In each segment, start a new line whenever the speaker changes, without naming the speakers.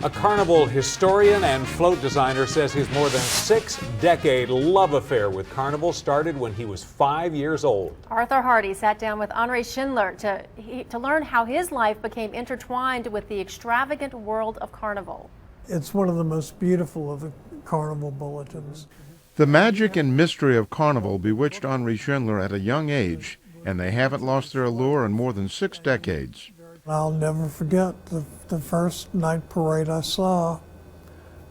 A Carnival historian and float designer says his more than 6-decade love affair with Carnival started when he was 5 years old.
Arthur Hardy sat down with Henri Schindler to learn how his life became intertwined with the extravagant world of Carnival.
It's one of the most beautiful of the Carnival bulletins.
The magic and mystery of Carnival bewitched Henri Schindler at a young age, and they haven't lost their allure in more than 6 decades.
I'll never forget the first night parade I saw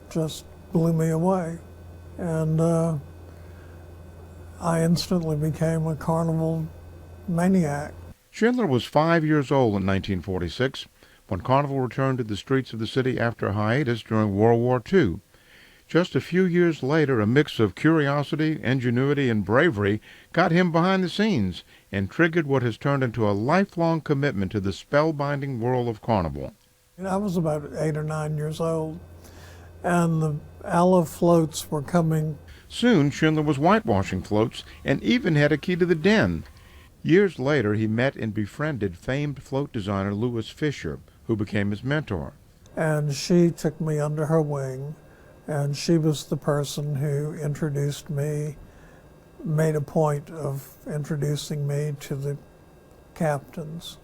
just blew me away. And I instantly became a Carnival maniac.
Schindler was 5 years old in 1946 when Carnival returned to the streets of the city after a hiatus during World War II. Just a few years later, a mix of curiosity, ingenuity, and bravery got him behind the scenes and triggered what has turned into a lifelong commitment to the spellbinding world of Carnival.
I was about 8 or 9 years old, and the aloe floats were coming.
Soon, Schindler was whitewashing floats and even had a key to the den. Years later, he met and befriended famed float designer Louis Fisher, who became his mentor.
And she took me under her wing. And she was the person who introduced me, made a point of introducing me to the captains.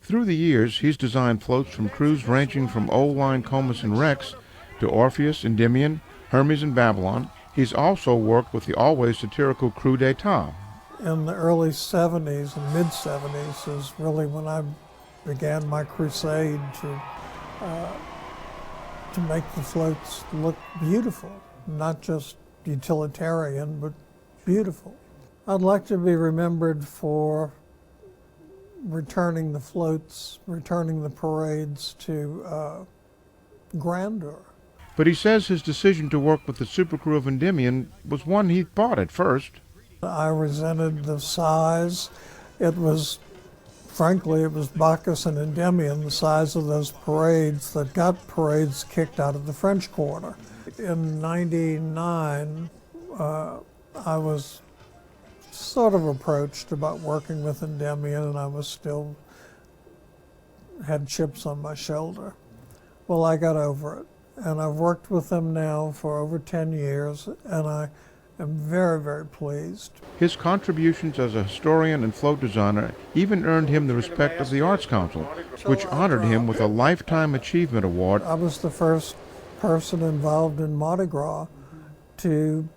Through the years, he's designed floats from crews ranging from Old Line Comus and Rex to Orpheus, Endymion, Hermes, and Babylon. He's also worked with the always satirical Crew d'Etat.
In the early 70s and mid-70s is really when I began my crusade to make the floats look beautiful, not just utilitarian, but beautiful. I'd like to be remembered for returning the floats, returning the parades to grandeur.
But he says his decision to work with the supercrew of Endymion was one he thought at first.
I resented the size. Frankly, it was Bacchus and Endymion, the size of those parades, that got parades kicked out of the French Quarter. In '99, I was sort of approached about working with Endymion, and I was still had chips on my shoulder. Well, I got over it, and I've worked with them now for over 10 years, and I am very, very pleased.
His contributions as a historian and float designer even earned him the respect of the Arts Council, which honored him with a Lifetime Achievement Award.
I was the first person involved in Mardi Gras to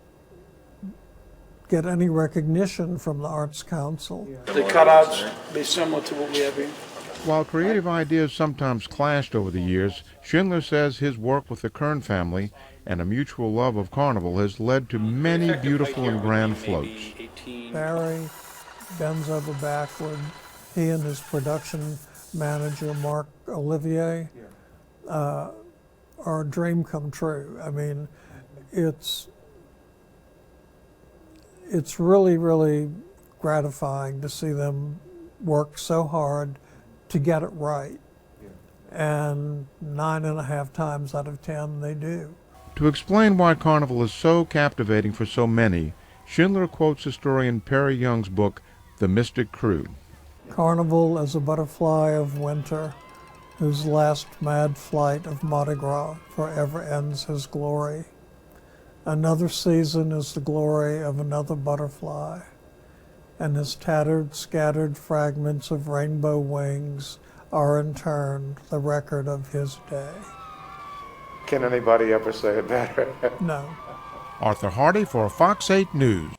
get any recognition from the Arts Council.
The cutouts be similar to what we have here.
While creative ideas sometimes clashed over the years, Schindler says his work with the Kern family and a mutual love of Carnival has led to many beautiful and grand floats.
Barry bends over backward. He and his production manager, Mark Olivier, are a dream come true. I mean, it's really, really gratifying to see them work so hard to get it right. And 9.5 times out of 10 they do.
To explain why Carnival is so captivating for so many, Schindler quotes historian Perry Young's book, The Mystic Crew.
Carnival is a butterfly of winter, whose last mad flight of Mardi Gras forever ends his glory. Another season is the glory of another butterfly, and his tattered, scattered fragments of rainbow wings are in turn the record of his day.
Can anybody ever say it better?
No.
Arthur Hardy for Fox 8 News.